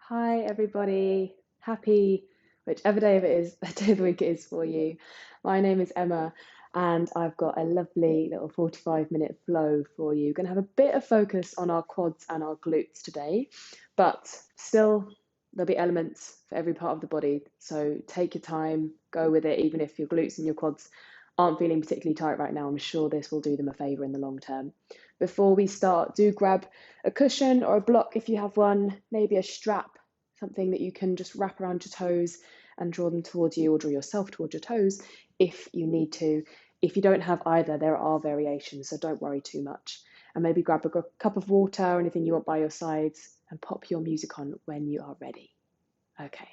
Hi, everybody. Happy whichever day of it is, the day of the week it is for you. My name is Emma, and I've got a lovely little 45-minute flow for you. Going to have a bit of focus on our quads and our glutes today, but still, there'll be elements for every part of the body. So take your time, go with it, even if your glutes and your quads aren't feeling particularly tight right now. I'm sure this will do them a favor in the long term. Before we start, do grab a cushion or a block if you have one, maybe a strap, something that you can just wrap around your toes and draw them towards you, or draw yourself towards your toes if you need to. If you don't have either, there are variations, so don't worry too much. And maybe grab a cup of water or anything you want by your sides and pop your music on when you are ready. Okay,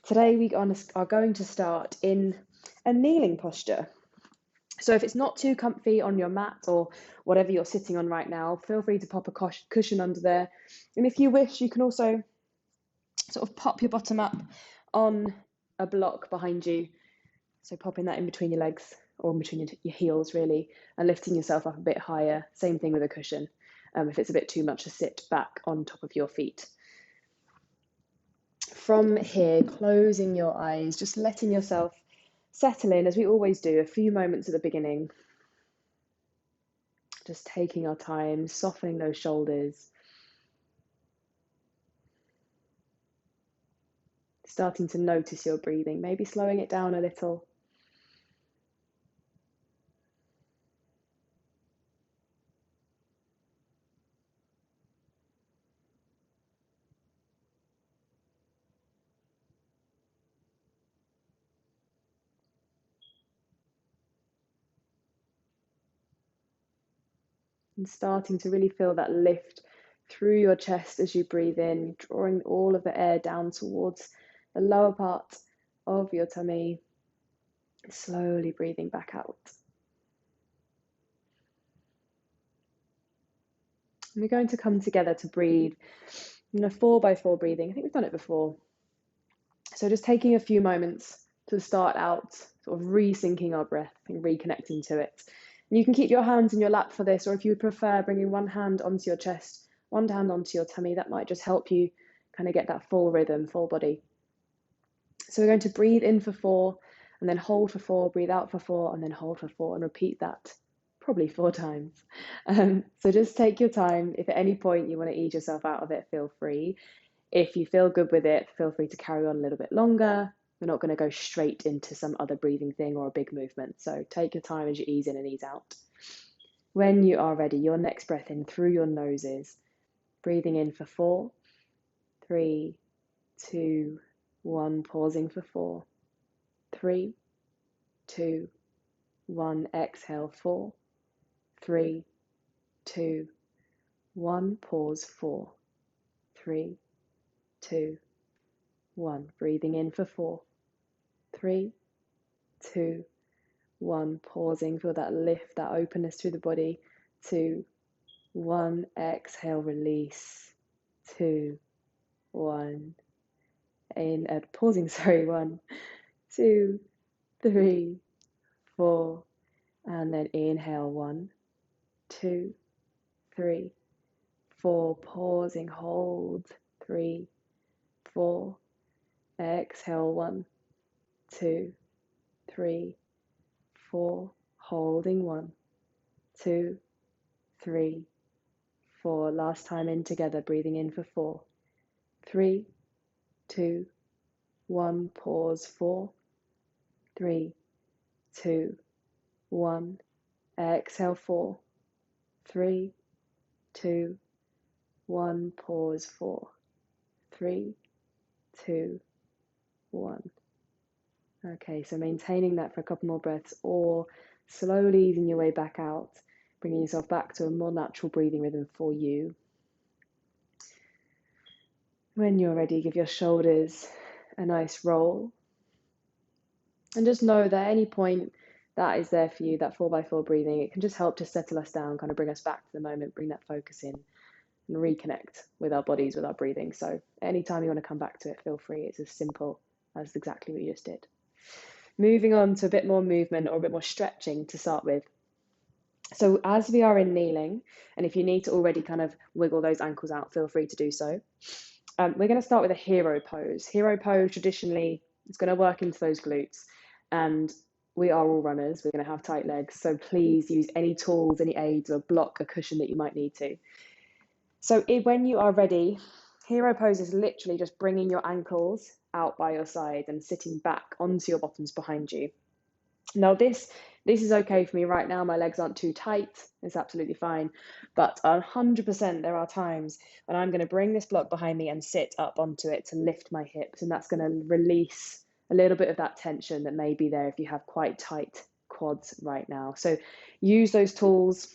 today we are going to start in a kneeling posture. So if it's not too comfy on your mat or whatever you're sitting on right now, feel free to pop a cushion under there. And if you wish, you can also sort of pop your bottom up on a block behind you. So popping that in between your legs, or in between your heels really, and lifting yourself up a bit higher. Same thing with a cushion, if it's a bit too much to sit back on top of your feet. From here, closing your eyes, just letting yourself settle in, as we always do, a few moments at the beginning. Just taking our time, softening those shoulders. Starting to notice your breathing, maybe slowing it down a little. And starting to really feel that lift through your chest as you breathe in, drawing all of the air down towards the lower part of your tummy, slowly breathing back out. And we're going to come together to breathe in a 4x4 breathing. I think we've done it before. So just taking a few moments to start out, sort of re-syncing our breath and reconnecting to it. And you can keep your hands in your lap for this, or if you would prefer, bringing one hand onto your chest, one hand onto your tummy. That might just help you kind of get that full rhythm, full body. So we're going to breathe in for 4, and then hold for 4, breathe out for 4, and then hold for 4, and repeat that probably 4 times. So just take your time. If at any point you want to ease yourself out of it, feel free. If you feel good with it, feel free to carry on a little bit longer. We're not going to go straight into some other breathing thing or a big movement. So take your time as you ease in and ease out. When you are ready, your next breath in through your noses. Breathing in for 4, 3, 2, 1. Pausing for 4, 3, 2, 1. Exhale 4, 3, 2, 1. Pause 4, 3, 2, 1. Breathing in for 4, 3, 2, 1. Pausing, feel that lift, that openness through the body. 2, 1. Exhale, release. 2, 1. Pausing, sorry. 1, 2, 3, 4. And then inhale. 1, 2, 3, 4. Pausing, hold. 3, 4. Exhale. 1, 2, 3, 4. Holding. 1, 2, 3, 4. Last time in together, breathing in for 4, 3, 2, 1. Pause 4, 3, 2, 1. Exhale 4, 3, 2, 1. Pause 4, 3, 2, 1. Okay, so maintaining that for a couple more breaths, or slowly easing your way back out, bringing yourself back to a more natural breathing rhythm for you. When you're ready, give your shoulders a nice roll. And just know that at any point that is there for you, that 4x4 breathing, it can just help to settle us down, kind of bring us back to the moment, bring that focus in and reconnect with our bodies, with our breathing. So anytime you want to come back to it, feel free. It's as simple as exactly what you just did. Moving on to a bit more movement or a bit more stretching to start with. So as we are in kneeling, and if you need to already kind of wiggle those ankles out, feel free to do so. We're going to start with a hero pose. Hero pose traditionally is going to work into those glutes, and we are all runners. We're going to have tight legs, so please use any tools, any aids, or block a cushion that you might need to. So when you are ready, hero pose is literally just bringing your ankles out by your side and sitting back onto your bottoms behind you. Now this is okay for me right now. My legs aren't too tight. It's absolutely fine. But 100% there are times when I'm going to bring this block behind me and sit up onto it to lift my hips. And that's going to release a little bit of that tension that may be there if you have quite tight quads right now. So use those tools,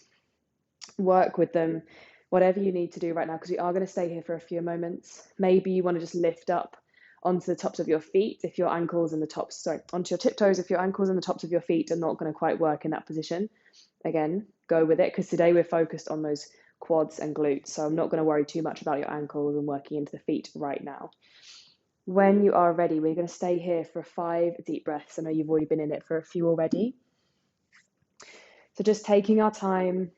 work with them, whatever you need to do right now, because we are going to stay here for a few moments. Maybe you want to just lift up onto the tops of your feet if your ankles and the tops, sorry, onto your tiptoes if your ankles and the tops of your feet are not going to quite work in that position. Again, go with it, because today we're focused on those quads and glutes, so I'm not going to worry too much about your ankles and working into the feet right now. When you are ready, we're going to stay here for 5 deep breaths. I know you've already been in it for a few already. So just taking our time.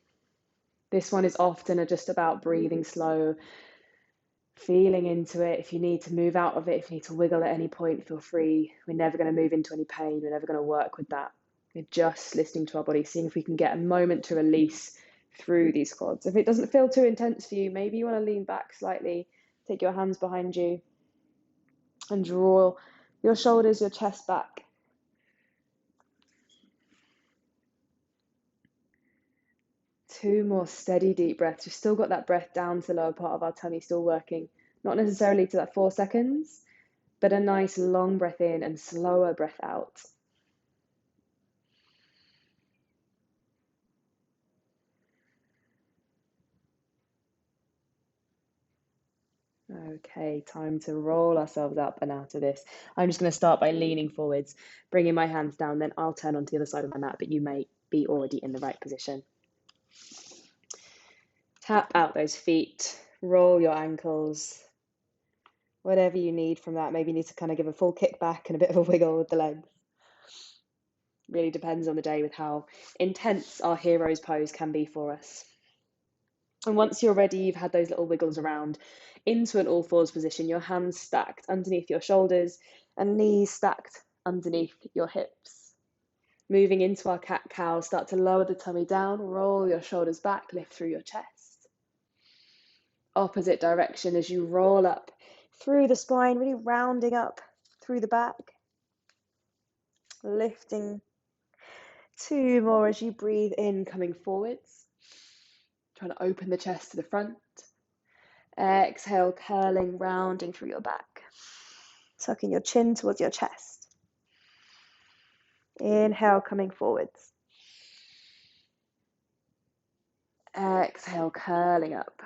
This one is often just about breathing slow, feeling into it. If you need to move out of it, if you need to wiggle at any point, feel free. We're never going to move into any pain. We're never going to work with that. We're just listening to our body, seeing if we can get a moment to release through these quads. If it doesn't feel too intense for you, maybe you want to lean back slightly, take your hands behind you, and draw your shoulders, your chest back. Two more steady deep breaths. We've still got that breath down to the lower part of our tummy, still working. Not necessarily to that 4 seconds, but a nice long breath in and slower breath out. Okay, time to roll ourselves up and out of this. I'm just going to start by leaning forwards, bringing my hands down, then I'll turn onto the other side of my mat, but you may be already in the right position. Tap out those feet, roll your ankles, whatever you need from that. Maybe you need to kind of give a full kick back and a bit of a wiggle with the legs. Really depends on the day with how intense our hero's pose can be for us. And once you're ready, you've had those little wiggles around into an all fours position, your hands stacked underneath your shoulders and knees stacked underneath your hips. Moving into our cat-cow, start to lower the tummy down, roll your shoulders back, lift through your chest. Opposite direction as you roll up through the spine, really rounding up through the back. Lifting. 2 more as you breathe in, coming forwards. Trying to open the chest to the front. Exhale, curling, rounding through your back. Tucking your chin towards your chest. Inhale, coming forwards. Exhale, curling up.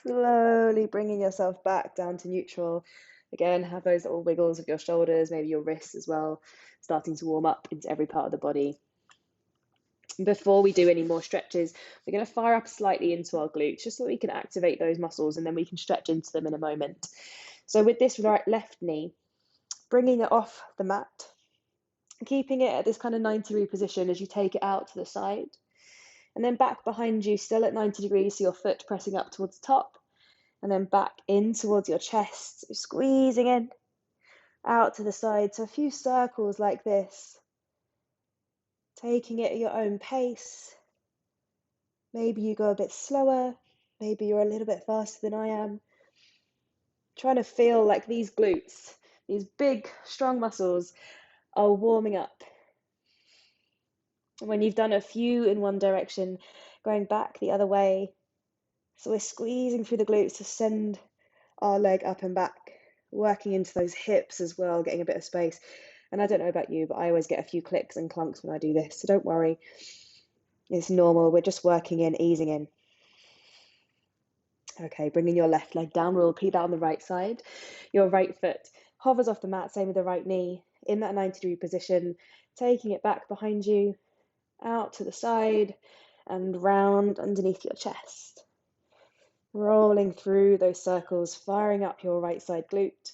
Slowly bringing yourself back down to neutral. Again, have those little wiggles of your shoulders, maybe your wrists as well, starting to warm up into every part of the body. Before we do any more stretches, we're going to fire up slightly into our glutes, just so we can activate those muscles, and then we can stretch into them in a moment. So with this left knee, bringing it off the mat, keeping it at this kind of 90-degree position as you take it out to the side, and then back behind you, still at 90 degrees, so your foot pressing up towards the top, and then back in towards your chest, so squeezing in, out to the side, so a few circles like this, taking it at your own pace. Maybe you go a bit slower, maybe you're a little bit faster than I am. Trying to feel like these glutes, these big, strong muscles are warming up. And when you've done a few in one direction, going back the other way. So we're squeezing through the glutes to send our leg up and back, working into those hips as well, getting a bit of space. And I don't know about you, but I always get a few clicks and clunks when I do this, so don't worry. It's normal. We're just working in, easing in. Okay, bringing your left leg down. We'll repeat that on the right side. Your right foot hovers off the mat, same with the right knee, in that 90-degree position, taking it back behind you, out to the side, and round underneath your chest. Rolling through those circles, firing up your right side glute.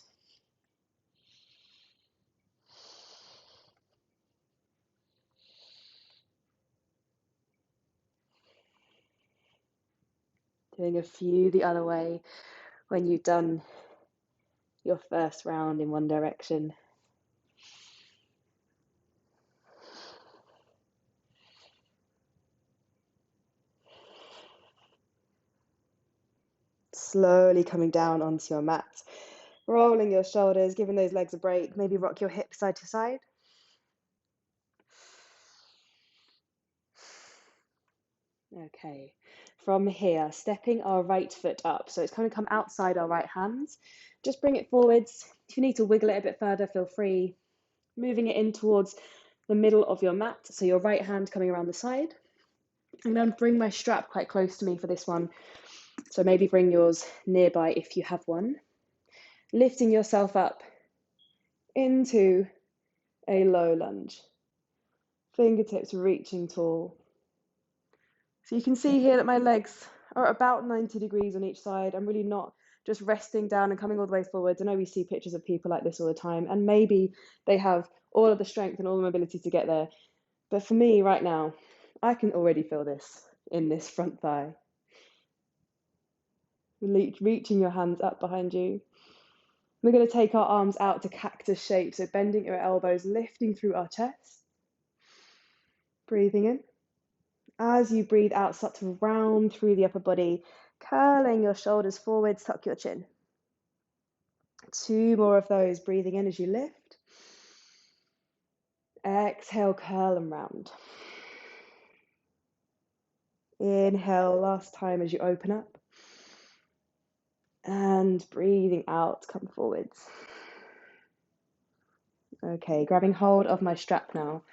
Doing a few the other way when you've done your first round in one direction. Slowly coming down onto your mat, rolling your shoulders, giving those legs a break. Maybe rock your hips side to side. Okay, from here, stepping our right foot up. So it's going to come outside our right hands. Just bring it forwards. If you need to wiggle it a bit further, feel free. Moving it in towards the middle of your mat. So your right hand coming around the side. I'm going to bring my strap quite close to me for this one. So maybe bring yours nearby if you have one. Lifting yourself up into a low lunge. Fingertips reaching tall. So you can see here that my legs are about 90 degrees on each side. I'm really not just resting down and coming all the way forwards. I know we see pictures of people like this all the time, and maybe they have all of the strength and all the mobility to get there. But for me right now, I can already feel this in this front thigh. Reaching your hands up behind you. We're going to take our arms out to cactus shape, so bending your elbows, lifting through our chest. Breathing in. As you breathe out, start to round through the upper body, curling your shoulders forwards, tuck your chin. 2 more of those, breathing in as you lift. Exhale, curl and round. Inhale, last time as you open up. And breathing out, come forwards. Okay, grabbing hold of my strap now.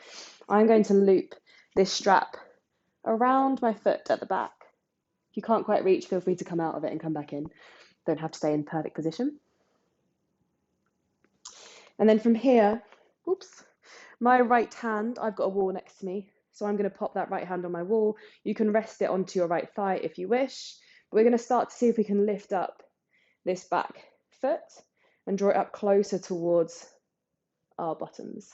I'm going to loop this strap around my foot at the back. If you can't quite reach, feel free to come out of it and come back in. Don't have to stay in perfect position. And then from here, oops, my right hand, I've got a wall next to me. So I'm going to pop that right hand on my wall. You can rest it onto your right thigh if you wish. But we're going to start to see if we can lift up this back foot and draw it up closer towards our bottoms.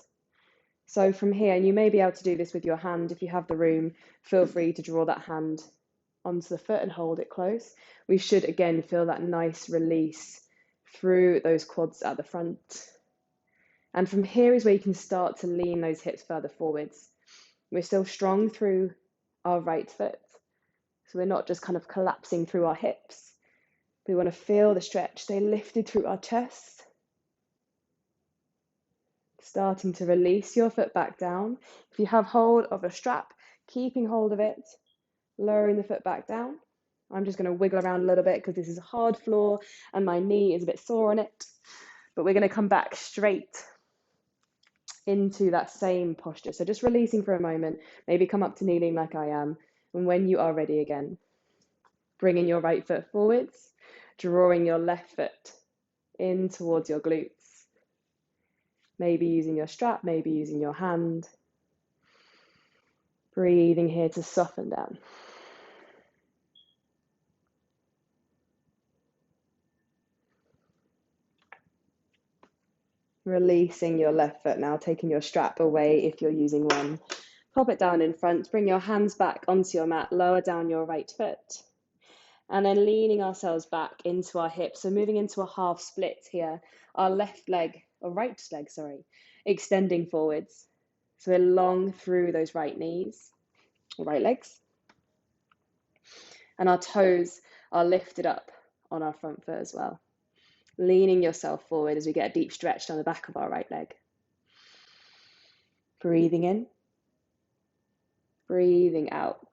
So from here, and you may be able to do this with your hand. If you have the room, feel free to draw that hand onto the foot and hold it close. We should again feel that nice release through those quads at the front. And from here is where you can start to lean those hips further forwards. We're still strong through our right foot. So we're not just kind of collapsing through our hips. We want to feel the stretch, stay lifted through our chest. Starting to release your foot back down. If you have hold of a strap, keeping hold of it, lowering the foot back down. I'm just going to wiggle around a little bit because this is a hard floor and my knee is a bit sore on it. But we're going to come back straight into that same posture. So just releasing for a moment, maybe come up to kneeling like I am. And when you are ready again, bringing your right foot forwards, drawing your left foot in towards your glutes. Maybe using your strap, maybe using your hand. Breathing here to soften down. Releasing your left foot now, taking your strap away if you're using one. Pop it down in front, bring your hands back onto your mat, lower down your right foot. And then leaning ourselves back into our hips. So moving into a half split here. Our left leg, or right leg, sorry, extending forwards. So we're long through those right knees, or right legs. And our toes are lifted up on our front foot as well. Leaning yourself forward as we get a deep stretch down the back of our right leg. Breathing in. Breathing out.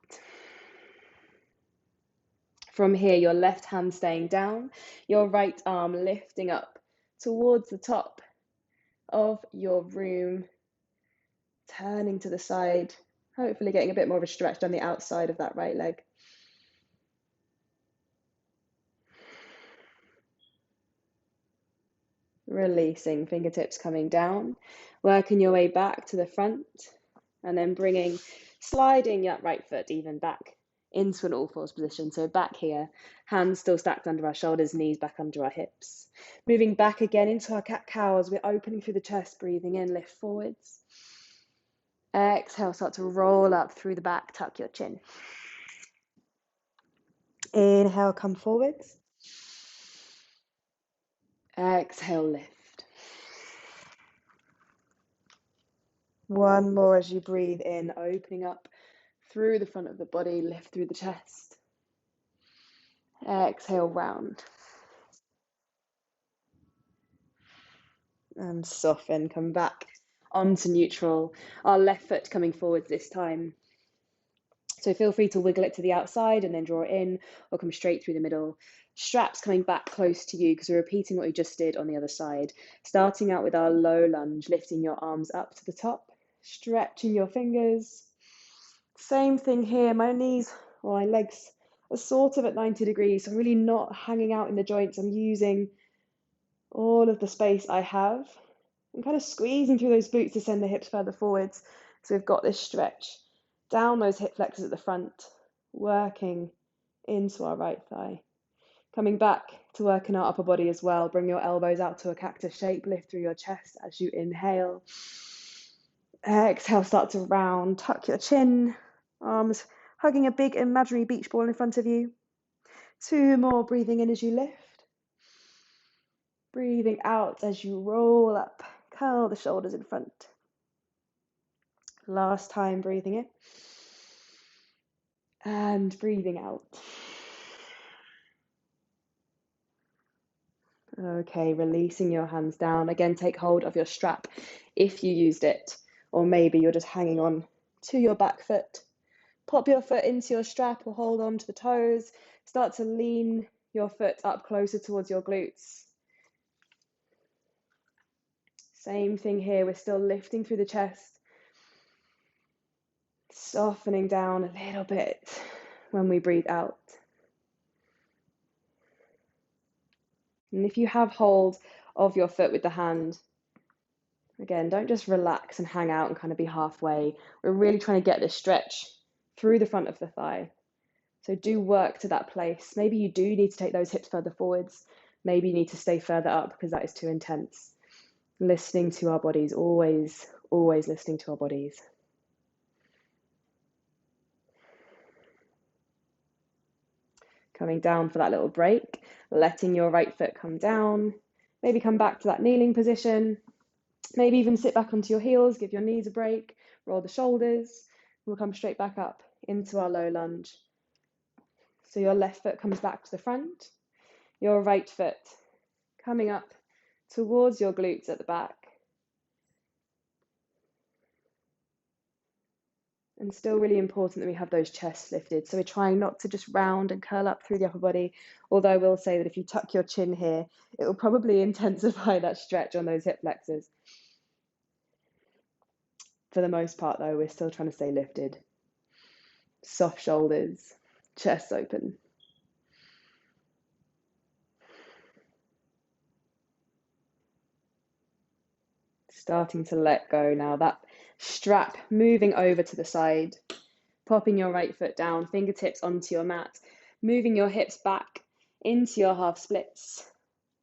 From here, your left hand staying down, your right arm lifting up towards the top of your room, turning to the side, hopefully getting a bit more of a stretch down the outside of that right leg. Releasing, fingertips coming down, working your way back to the front, and then sliding that right foot even back into an all fours position. So back here, hands still stacked under our shoulders, knees back under our hips. Moving back again into our cat-cow as we're opening through the chest, breathing in, lift forwards. Exhale, start to roll up through the back, tuck your chin. Inhale, come forwards. Exhale, lift. One more as you breathe in, opening up through the front of the body, lift through the chest. Exhale, round. And soften, come back onto neutral. Our left foot coming forwards this time. So feel free to wiggle it to the outside and then draw it in, or come straight through the middle. Straps coming back close to you because we're repeating what we just did on the other side. Starting out with our low lunge, lifting your arms up to the top, stretching your fingers. Same thing here, my knees or my legs are sort of at 90 degrees, so I'm really not hanging out in the joints. I'm using all of the space I have. I'm kind of squeezing through those glutes to send the hips further forwards. So we've got this stretch down those hip flexors at the front, working into our right thigh. Coming back to working our upper body as well. Bring your elbows out to a cactus shape, lift through your chest as you inhale. Exhale, start to round, tuck your chin, arms hugging a big imaginary beach ball in front of you. 2 more, breathing in as you lift. Breathing out as you roll up, curl the shoulders in front. Last time, breathing in. And breathing out. Okay, releasing your hands down. Again, take hold of your strap if you used it, or maybe you're just hanging on to your back foot. Pop your foot into your strap or hold on to the toes. Start to lean your foot up closer towards your glutes. Same thing here, we're still lifting through the chest, softening down a little bit when we breathe out. And if you have hold of your foot with the hand, again, don't just relax and hang out and kind of be halfway. We're really trying to get this stretch through the front of the thigh. So do work to that place. Maybe you do need to take those hips further forwards. Maybe you need to stay further up because that is too intense. Listening to our bodies, always listening to our bodies. Coming down for that little break, letting your right foot come down. Maybe come back to that kneeling position. Maybe even sit back onto your heels, give your knees a break, roll the shoulders. We'll come straight back up into our low lunge. So your left foot comes back to the front, your right foot coming up towards your glutes at the back. And still really important that we have those chests lifted. So we're trying not to just round and curl up through the upper body. Although I will say that if you tuck your chin here, it will probably intensify that stretch on those hip flexors. For the most part though, we're still trying to stay lifted. Soft shoulders, chest open. Starting to let go now. That strap moving over to the side. Popping your right foot down, fingertips onto your mat. Moving your hips back into your half splits.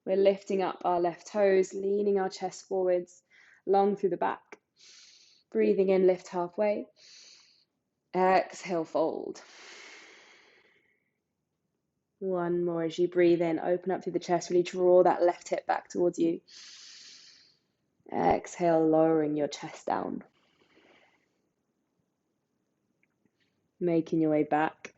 We're lifting up our left toes, leaning our chest forwards, long through the back. Breathing in, lift halfway. Exhale, fold. One more as you breathe in, open up through the chest, really draw that left hip back towards you. Exhale, lowering your chest down. Making your way back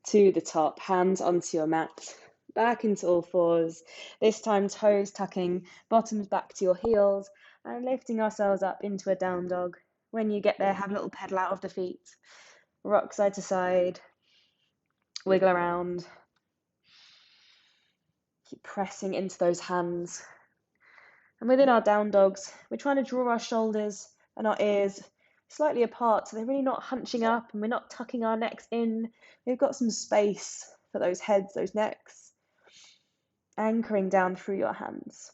to the top, hands onto your mat, back into all fours. This time toes tucking, bottoms back to your heels, and lifting ourselves up into a down dog. When you get there, have a little pedal out of the feet. Rock side to side, wiggle around. Keep pressing into those hands. And within our down dogs, we're trying to draw our shoulders and our ears slightly apart so they're really not hunching up and we're not tucking our necks in. We've got some space for those heads, those necks. Anchoring down through your hands.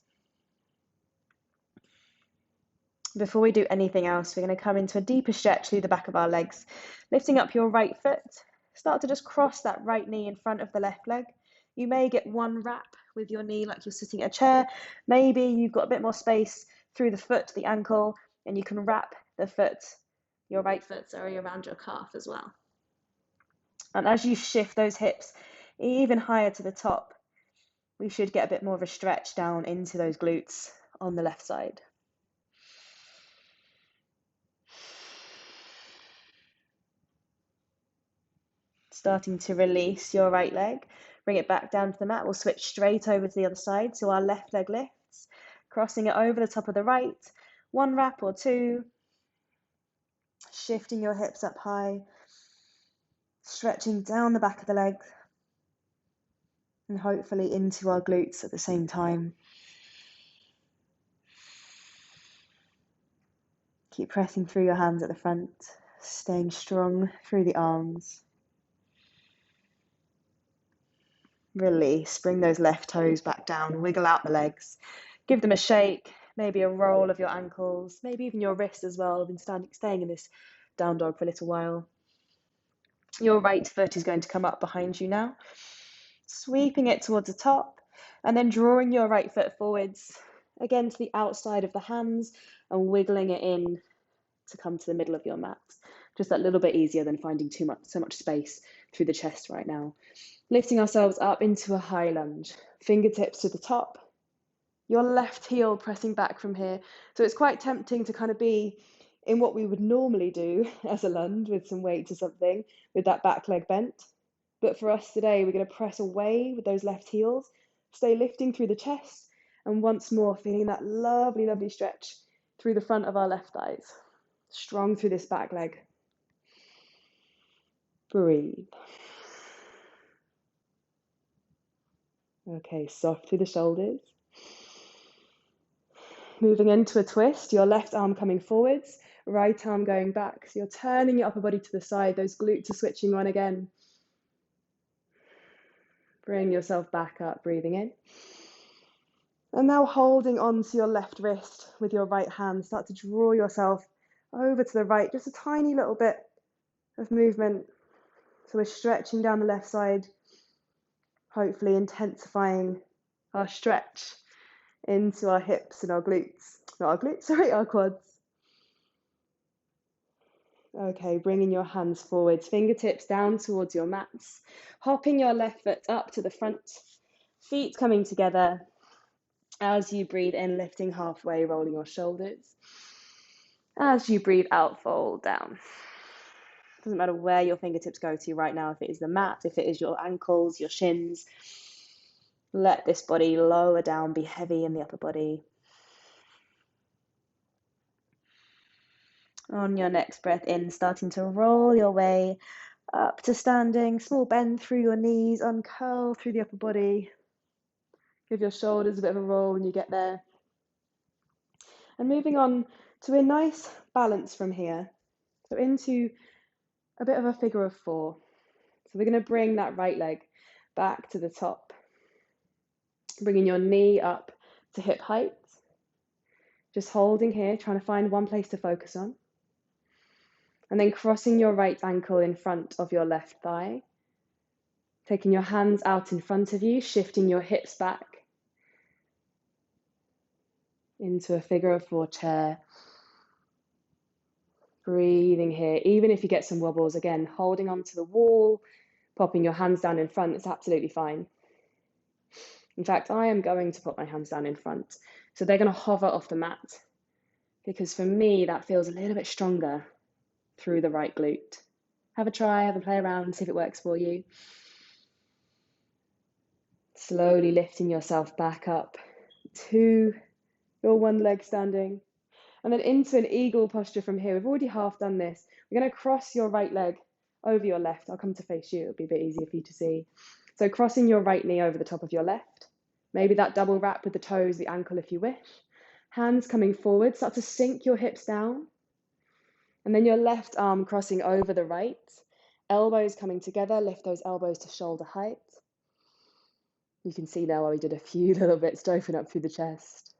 Before we do anything else, we're going to come into a deeper stretch through the back of our legs. Lifting up your right foot. Start to just cross that right knee in front of the left leg. You may get one wrap with your knee like you're sitting in a chair. Maybe you've got a bit more space through the foot to the ankle and you can wrap the foot, your right foot, sorry, around your calf as well. And as you shift those hips even higher to the top, we should get a bit more of a stretch down into those glutes on the left side. Starting to release your right leg, bring it back down to the mat. We'll switch straight over to the other side. So our left leg lifts, crossing it over the top of the right, 1 rep or 2, shifting your hips up high, stretching down the back of the leg, and hopefully into our glutes at the same time. Keep pressing through your hands at the front, staying strong through the arms. Release, bring those left toes back down, wiggle out the legs, give them a shake, maybe a roll of your ankles, maybe even your wrists as well. I've been staying in this down dog for a little while. Your right foot is going to come up behind you now, sweeping it towards the top, and then drawing your right foot forwards, again to the outside of the hands, and wiggling it in to come to the middle of your mat. Just that little bit easier than finding so much space through the chest right now. Lifting ourselves up into a high lunge, fingertips to the top, your left heel pressing back from here. So it's quite tempting to kind of be in what we would normally do as a lunge with some weight to something, with that back leg bent. But for us today, we're going to press away with those left heels, stay lifting through the chest, and once more feeling that lovely, lovely stretch through the front of our left thighs. Strong through this back leg. Breathe. Okay, soft through the shoulders. Moving into a twist, your left arm coming forwards, right arm going back. So you're turning your upper body to the side, those glutes are switching on again. Bring yourself back up, breathing in. And now holding on to your left wrist with your right hand, start to draw yourself over to the right, just a tiny little bit of movement. So we're stretching down the left side, hopefully intensifying our stretch into our hips and our glutes. Not our glutes, sorry, our quads. Okay, bringing your hands forwards, fingertips down towards your mats, hopping your left foot up to the front, feet coming together. As you breathe in, lifting halfway, rolling your shoulders. As you breathe out, fold down. Doesn't matter where your fingertips go to right now, if it is the mat, if it is your ankles, your shins. Let this body lower down, be heavy in the upper body. On your next breath in, starting to roll your way up to standing, small bend through your knees, uncurl through the upper body. Give your shoulders a bit of a roll when you get there. And moving on to a nice balance from here. So into a bit of a figure of 4. So we're going to bring that right leg back to the top, bringing your knee up to hip height. Just holding here, trying to find one place to focus on. And then crossing your right ankle in front of your left thigh. Taking your hands out in front of you, shifting your hips back into a figure of 4 chair. Breathing here, even if you get some wobbles, again, holding onto the wall, popping your hands down in front, it's absolutely fine. In fact, I am going to put my hands down in front. So they're going to hover off the mat, because for me, that feels a little bit stronger through the right glute. Have a try, have a play around, see if it works for you. Slowly lifting yourself back up to your one leg standing. And then into an eagle posture from here. We've already half done this. We're going to cross your right leg over your left. I'll come to face you. It'll be a bit easier for you to see. So crossing your right knee over the top of your left. Maybe that double wrap with the toes, the ankle if you wish. Hands coming forward. Start to sink your hips down. And then your left arm crossing over the right. Elbows coming together. Lift those elbows to shoulder height. You can see now why we did a few little bits to open up through the chest.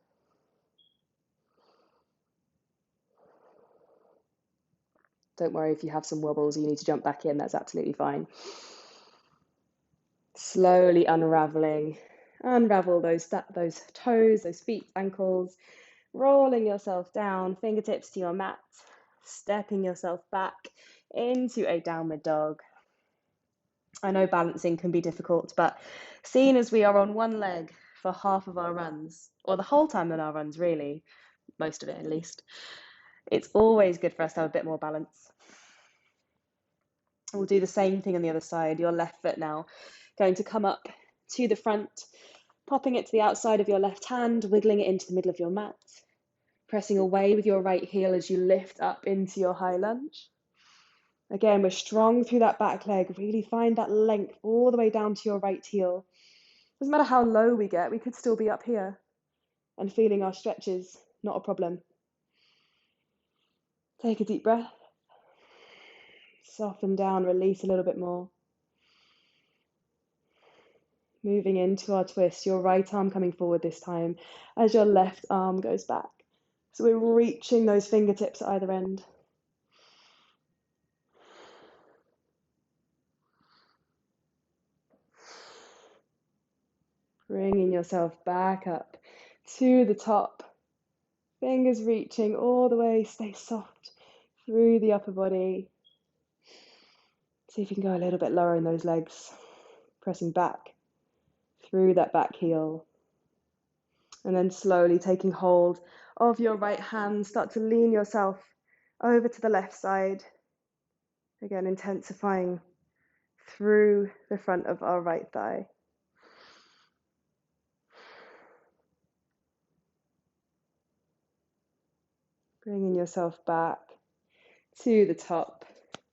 Don't worry if you have some wobbles or you need to jump back in, that's absolutely fine. Slowly unraveling. Unravel those toes, those feet, ankles, rolling yourself down, fingertips to your mat, stepping yourself back into a downward dog. I know balancing can be difficult, but seeing as we are on one leg for half of our runs, or the whole time on our runs really, most of it at least, it's always good for us to have a bit more balance. We'll do the same thing on the other side. Your left foot now going to come up to the front, popping it to the outside of your left hand, wiggling it into the middle of your mat, pressing away with your right heel as you lift up into your high lunge. Again, we're strong through that back leg. Really find that length all the way down to your right heel. Doesn't matter how low we get, we could still be up here and feeling our stretches, not a problem. Take a deep breath. Soften down, release a little bit more. Moving into our twist, your right arm coming forward this time as your left arm goes back. So we're reaching those fingertips at either end. Bringing yourself back up to the top. Fingers reaching all the way, stay soft through the upper body. See if you can go a little bit lower in those legs, pressing back through that back heel. And then slowly taking hold of your right hand, start to lean yourself over to the left side. Again, intensifying through the front of our right thigh. Bringing yourself back to the top.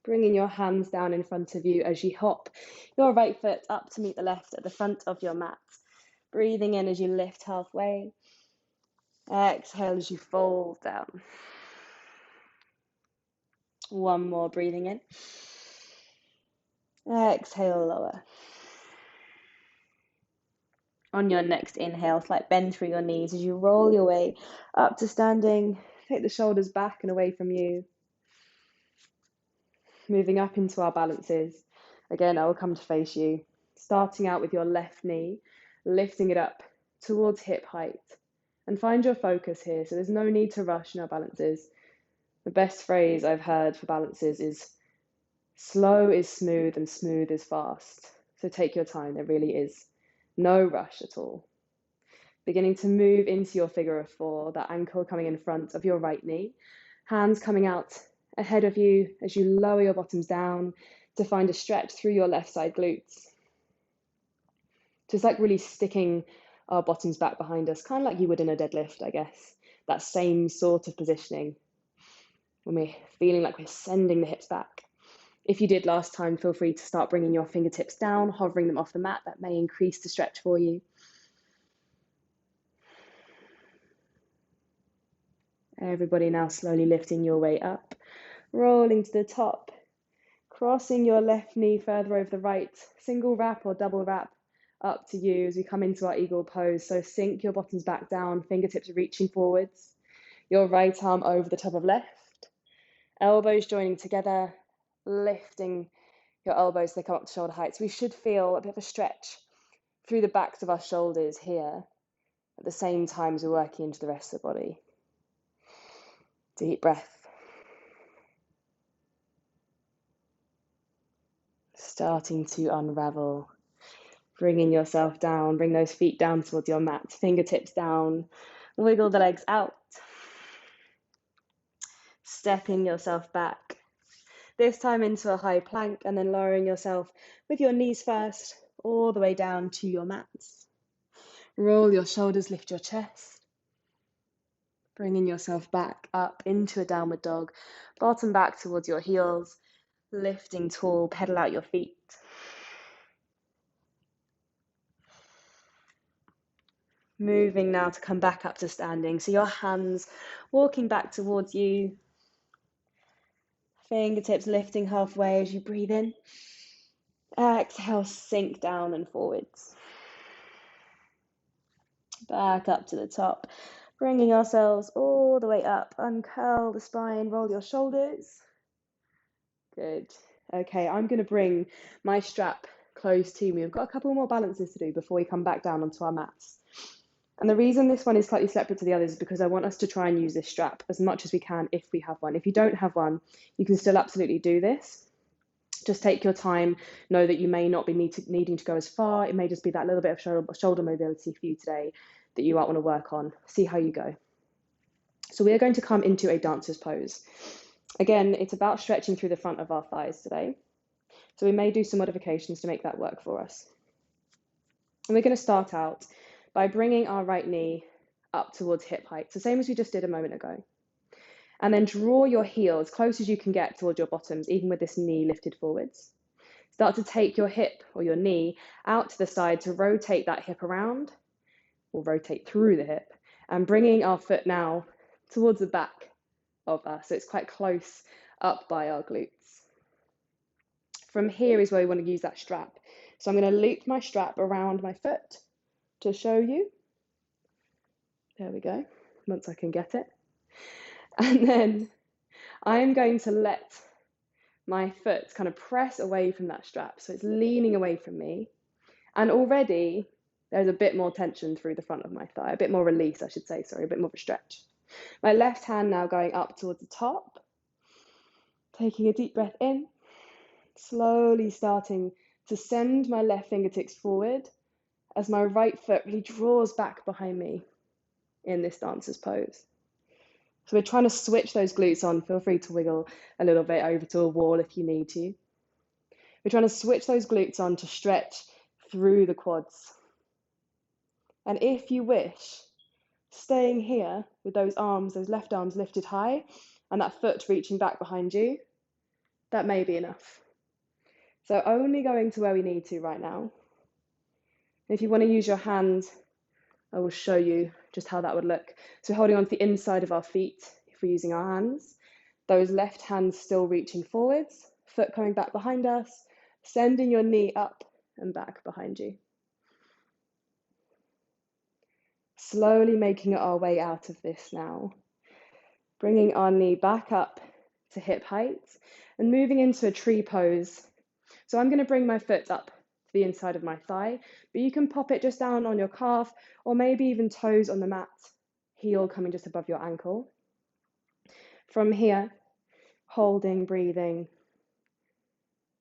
Bringing your hands down in front of you as you hop your right foot up to meet the left at the front of your mat. Breathing in as you lift halfway. Exhale as you fold down. One more, breathing in. Exhale, lower. On your next inhale, slight bend through your knees as you roll your way up to standing. Take the shoulders back and away from you. Moving up into our balances. Again, I will come to face you. Starting out with your left knee, lifting it up towards hip height. And find your focus here. So there's no need to rush in our balances. The best phrase I've heard for balances is slow is smooth and smooth is fast. So take your time. There really is no rush at all. Beginning to move into your figure of four, that ankle coming in front of your right knee. Hands coming out ahead of you as you lower your bottoms down to find a stretch through your left side glutes. Just like really sticking our bottoms back behind us, kind of like you would in a deadlift, I guess. That same sort of positioning when we're feeling like we're sending the hips back. If you did last time, feel free to start bringing your fingertips down, hovering them off the mat. That may increase the stretch for you. Everybody now slowly lifting your way up, rolling to the top, crossing your left knee further over the right, single wrap or double wrap, up to you as we come into our eagle pose. So sink your bottoms back down, fingertips reaching forwards, your right arm over the top of left, elbows joining together, lifting your elbows so they come up to shoulder height. So we should feel a bit of a stretch through the backs of our shoulders here at the same time as we're working into the rest of the body. Deep breath. Starting to unravel. Bringing yourself down, bring those feet down towards your mat, fingertips down, wiggle the legs out. Stepping yourself back. This time into a high plank and then lowering yourself with your knees first, all the way down to your mats. Roll your shoulders, lift your chest. Bringing yourself back up into a downward dog, bottom back towards your heels, lifting tall, pedal out your feet. Moving now to come back up to standing. So your hands walking back towards you. Fingertips lifting halfway as you breathe in. Exhale, sink down and forwards. Back up to the top. Bringing ourselves all the way up. Uncurl the spine, roll your shoulders. Good. Okay, I'm going to bring my strap close to me. We've got a couple more balances to do before we come back down onto our mats. And the reason this one is slightly separate to the others is because I want us to try and use this strap as much as we can if we have one. If you don't have one, you can still absolutely do this. Just take your time. Know that you may not be needing to go as far. It may just be that little bit of shoulder mobility for you today that you might want to work on. See how you go. So we are going to come into a dancer's pose. Again, it's about stretching through the front of our thighs today. So we may do some modifications to make that work for us. And we're going to start out by bringing our right knee up towards hip height. So same as we just did a moment ago. And then draw your heel as close as you can get towards your bottoms, even with this knee lifted forwards. Start to take your hip or your knee out to the side to rotate that hip around, or rotate through the hip, and bringing our foot now towards the back of us. So it's quite close up by our glutes. From here is where we want to use that strap. So I'm going to loop my strap around my foot to show you. There we go, once I can get it. And then I'm going to let my foot kind of press away from that strap. So it's leaning away from me. And already there's a bit more tension through the front of my thigh, a bit more release, I should say, sorry, a bit more of a stretch. My left hand now going up towards the top, taking a deep breath in, slowly starting to send my left fingertips forward as my right foot really draws back behind me in this dancer's pose. So we're trying to switch those glutes on. Feel free to wiggle a little bit over to a wall if you need to. We're trying to switch those glutes on to stretch through the quads. And if you wish, staying here with those arms, those left arms lifted high, and that foot reaching back behind you, that may be enough. So only going to where we need to right now. If you want to use your hands, I will show you just how that would look. So holding on to the inside of our feet, if we're using our hands, those left hands still reaching forwards, foot coming back behind us, sending your knee up and back behind you. Slowly making our way out of this now. Bringing our knee back up to hip height and moving into a tree pose. So I'm going to bring my foot up to the inside of my thigh, but you can pop it just down on your calf or maybe even toes on the mat, heel coming just above your ankle. From here, holding, breathing.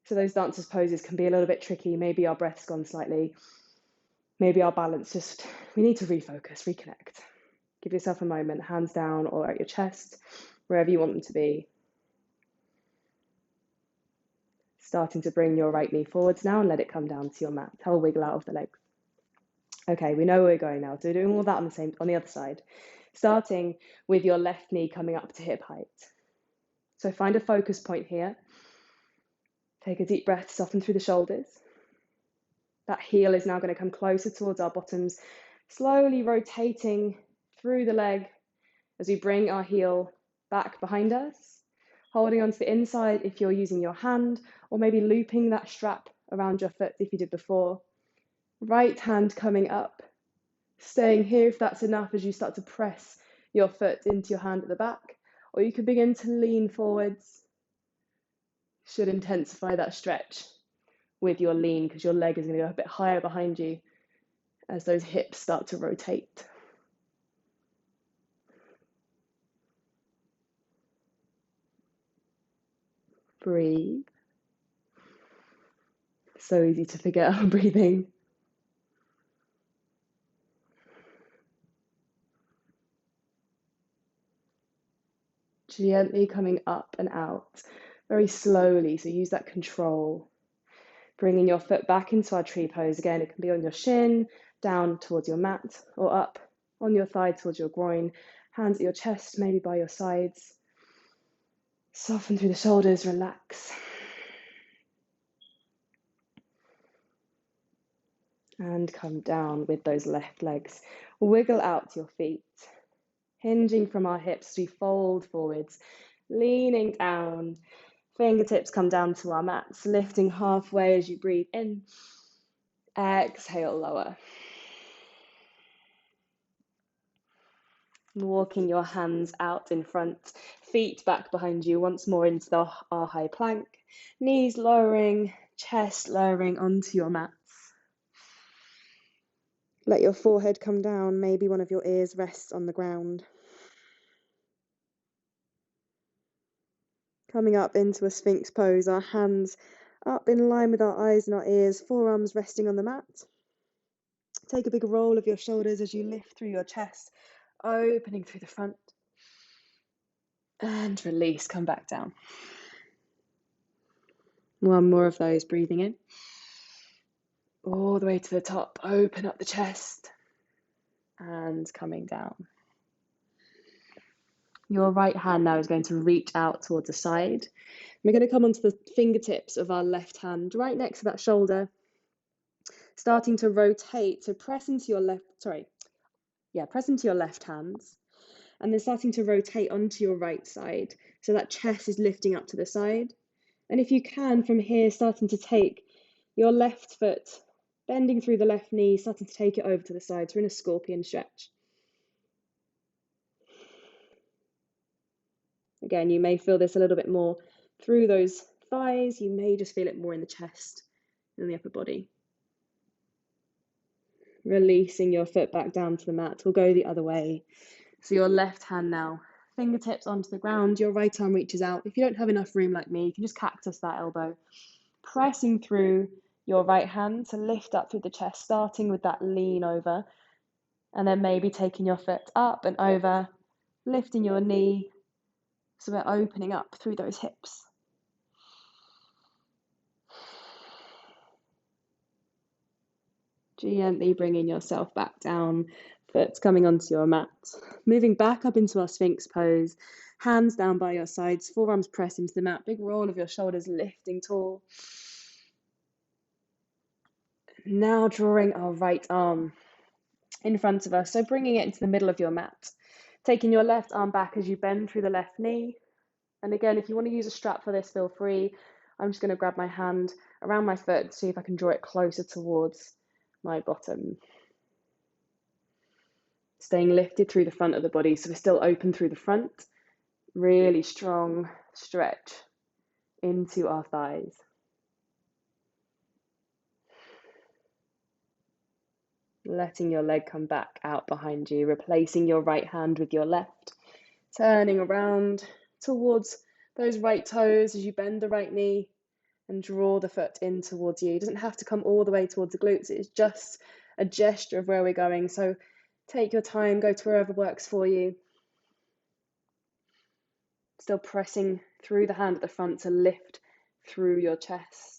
So those dancer's poses can be a little bit tricky. Maybe our breath's gone slightly. Maybe our balance we need to refocus, reconnect. Give yourself a moment, hands down or at your chest, wherever you want them to be. Starting to bring your right knee forwards now and let it come down to your mat. Have a wiggle out of the legs. Okay, we know where we're going now. So we're doing all that on the other side. Starting with your left knee coming up to hip height. So find a focus point here. Take a deep breath, soften through the shoulders. That heel is now going to come closer towards our bottoms, slowly rotating through the leg as we bring our heel back behind us, holding onto the inside if you're using your hand, or maybe looping that strap around your foot if you did before. Right hand coming up, staying here if that's enough as you start to press your foot into your hand at the back, or you can begin to lean forwards. Should intensify that stretch with your lean because your leg is going to go a bit higher behind you as those hips start to rotate. Breathe. So easy to forget our breathing. Gently coming up and out, very slowly, so use that control. Bringing your foot back into our tree pose. Again, it can be on your shin, down towards your mat, or up on your thigh towards your groin. Hands at your chest, maybe by your sides. Soften through the shoulders, relax. And come down with those left legs. Wiggle out your feet. Hinging from our hips, we fold forwards, leaning down. Fingertips come down to our mats, lifting halfway as you breathe in. Exhale, lower. Walking your hands out in front, feet back behind you, once more into our high plank. Knees lowering, chest lowering onto your mats. Let your forehead come down, maybe one of your ears rests on the ground. Coming up into a Sphinx pose, our hands Up in line with our eyes and our ears, forearms resting on the mat. Take a big roll of your shoulders as you lift through your chest, opening through the front. And release, come back down. One more of those, breathing in. All the way to the top, open up the chest. And coming down. Your right hand now is going to reach out towards the side. We're going to come onto the fingertips of our left hand, right next to that shoulder, starting to rotate. So press into your left hands, and then starting to rotate onto your right side. So that chest is lifting up to the side. And if you can, from here, starting to take your left foot, bending through the left knee, starting to take it over to the side. So we're in a scorpion stretch. Again, you may feel this a little bit more through those thighs. You may just feel it more in the chest and the upper body. Releasing your foot back down to the mat. We'll go the other way. So your left hand now, fingertips onto the ground. Your right arm reaches out. If you don't have enough room like me, you can just cactus that elbow. Pressing through your right hand to lift up through the chest, starting with that lean over. And then maybe taking your foot up and over, lifting your knee. So we're opening up through those hips. Gently bringing yourself back down, foot coming onto your mat. Moving back up into our Sphinx pose, hands down by your sides, forearms press into the mat, big roll of your shoulders lifting tall. Now drawing our right arm in front of us, so bringing it into the middle of your mat. Taking your left arm back as you bend through the left knee. And again, if you want to use a strap for this, feel free. I'm just going to grab my hand around my foot, see if I can draw it closer towards my bottom. Staying lifted through the front of the body, so we're still open through the front. Really strong stretch into our thighs. Letting your leg come back out behind you, replacing your right hand with your left. Turning around towards those right toes as you bend the right knee and draw the foot in towards you. It doesn't have to come all the way towards the glutes. It's just a gesture of where we're going. So take your time, go to wherever works for you. Still pressing through the hand at the front to lift through your chest.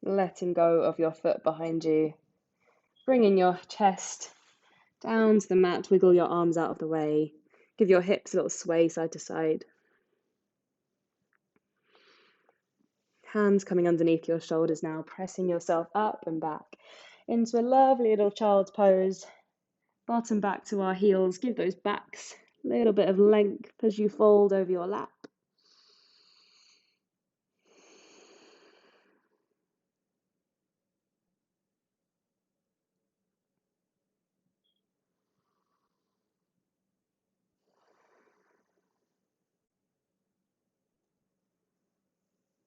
Letting go of your foot behind you. Bringing your chest down to the mat, wiggle your arms out of the way. Give your hips a little sway side to side. Hands coming underneath your shoulders now, pressing yourself up and back into a lovely little child's pose. Bottom back to our heels. Give those backs a little bit of length as you fold over your lap.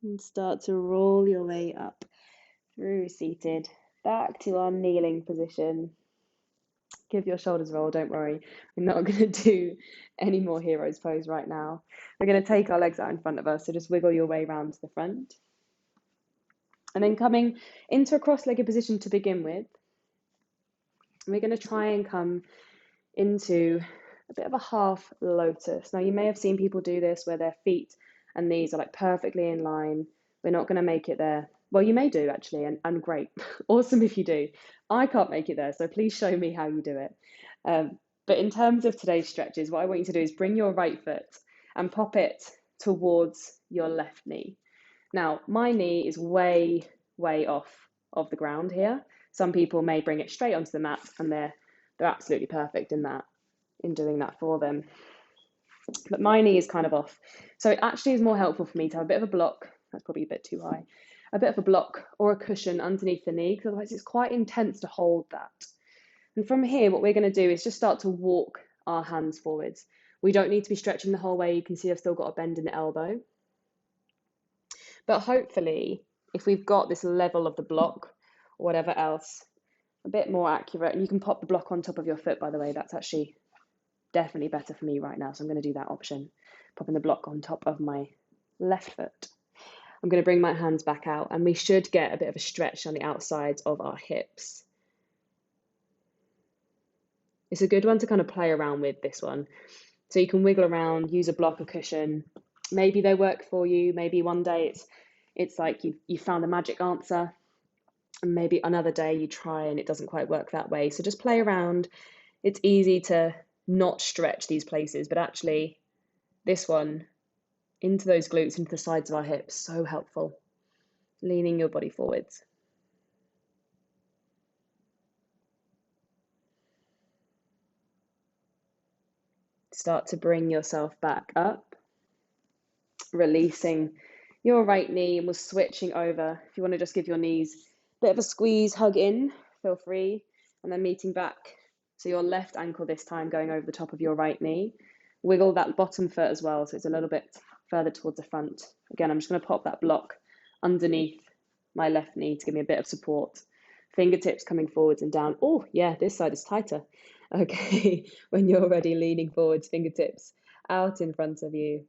And start to roll your way up through seated, back to our kneeling position. Give your shoulders a roll, don't worry. We're not going to do any more hero's pose right now. We're going to take our legs out in front of us, so just wiggle your way round to the front. And then coming into a cross-legged position to begin with, we're going to try and come into a bit of a half lotus. Now, you may have seen people do this where their feet and knees are like perfectly in line. We're not going to make it there. Well, you may do actually, and great. Awesome if you do. I can't make it there, so please show me how you do it. But in terms of today's stretches, what I want you to do is bring your right foot and pop it towards your left knee. Now, my knee is way, way off of the ground here. Some people may bring it straight onto the mat, and they're absolutely perfect in doing that for them. But my knee is kind of off. So it actually is more helpful for me to have a bit of a block. That's probably a bit too high. A bit of a block or a cushion underneath the knee, because otherwise it's quite intense to hold that. And from here, what we're going to do is just start to walk our hands forwards. We don't need to be stretching the whole way. You can see I've still got a bend in the elbow. But hopefully, if we've got this level of the block or whatever else, a bit more accurate. And you can pop the block on top of your foot, by the way. That's actually definitely better for me right now. So I'm going to do that option, popping the block on top of my left foot. I'm going to bring my hands back out, and we should get a bit of a stretch on the outsides of our hips. It's a good one to kind of play around with, this one. So you can wiggle around, use a block, a cushion. Maybe they work for you. Maybe one day it's like you found a magic answer, and maybe another day you try and it doesn't quite work that way. So just play around. It's easy to not stretch these places, but actually this one, into those glutes, into the sides of our hips, so helpful. Leaning your body forwards. Start to bring yourself back up, releasing your right knee, and we're switching over. If you want to just give your knees a bit of a squeeze, hug in, feel free, and then meeting back. So your left ankle this time going over the top of your right knee. Wiggle that bottom foot as well, so it's a little bit further towards the front. Again, I'm just going to pop that block underneath my left knee to give me a bit of support. Fingertips coming forwards and down. Oh, yeah, this side is tighter. Okay, when you're ready, leaning forwards, fingertips out in front of you.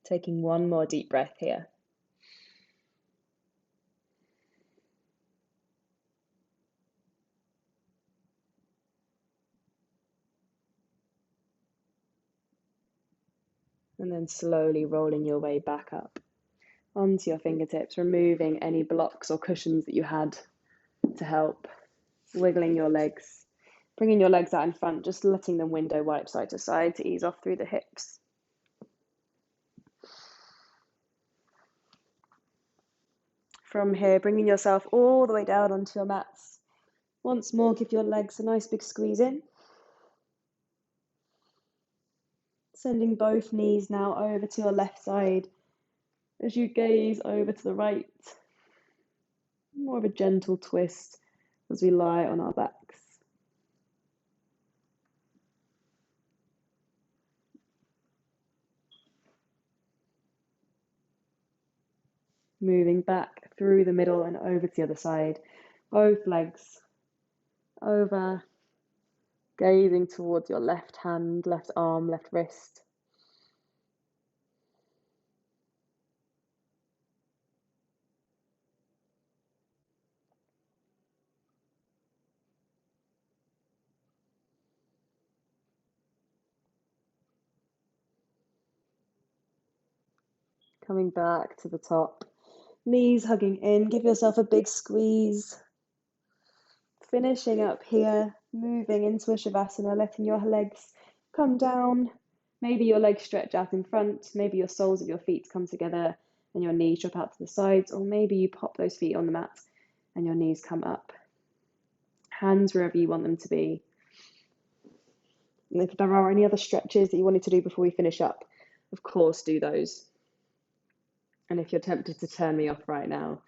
Taking one more deep breath here. And then slowly rolling your way back up onto your fingertips, removing any blocks or cushions that you had to help. Wiggling your legs, bringing your legs out in front, just letting them window wipe side to side to ease off through the hips. From here, bringing yourself all the way down onto your mats. Once more, give your legs a nice big squeeze in. Sending both knees now over to your left side as you gaze over to the right. More of a gentle twist as we lie on our backs. Moving back through the middle and over to the other side. Both legs over, gazing towards your left hand, left arm, left wrist. Coming back to the top, knees hugging in, give yourself a big squeeze. Finishing up here, moving into a Shavasana, letting your legs come down. Maybe your legs stretch out in front, maybe your soles of your feet come together and your knees drop out to the sides, or maybe you pop those feet on the mat and your knees come up. Hands wherever you want them to be. And if there are any other stretches that you wanted to do before we finish up, of course, do those. And if you're tempted to turn me off right now,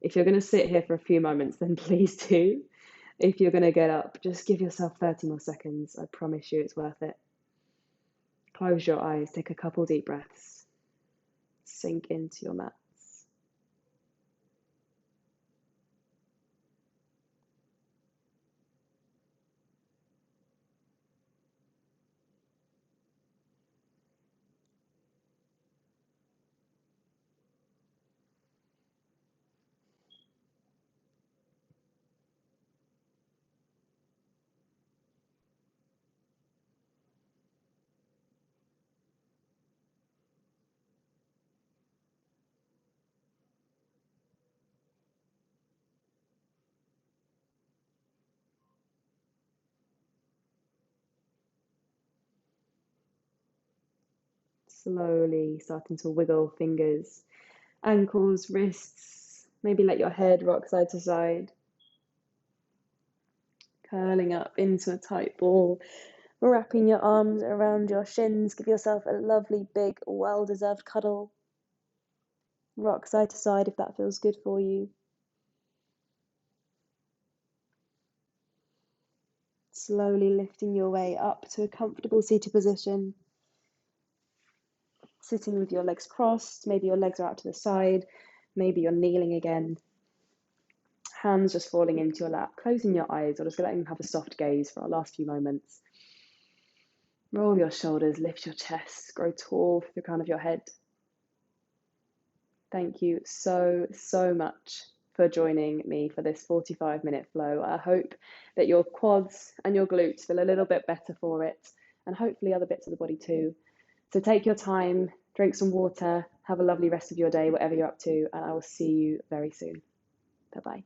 if you're going to sit here for a few moments, then please do. If you're going to get up, just give yourself 30 more seconds. I promise you it's worth it. Close your eyes, take a couple deep breaths, sink into your mat. Slowly starting to wiggle fingers, ankles, wrists. Maybe let your head rock side to side. Curling up into a tight ball. Wrapping your arms around your shins, give yourself a lovely, big, well-deserved cuddle. Rock side to side if that feels good for you. Slowly lifting your way up to a comfortable seated position. Sitting with your legs crossed, maybe your legs are out to the side, maybe you're kneeling again. Hands just falling into your lap, closing your eyes or just letting them have a soft gaze for our last few moments. Roll your shoulders, lift your chest, grow tall through the crown of your head. Thank you so, so much for joining me for this 45-minute flow. I hope that your quads and your glutes feel a little bit better for it, and hopefully other bits of the body too. So take your time, drink some water, have a lovely rest of your day, whatever you're up to, and I will see you very soon. Bye-bye.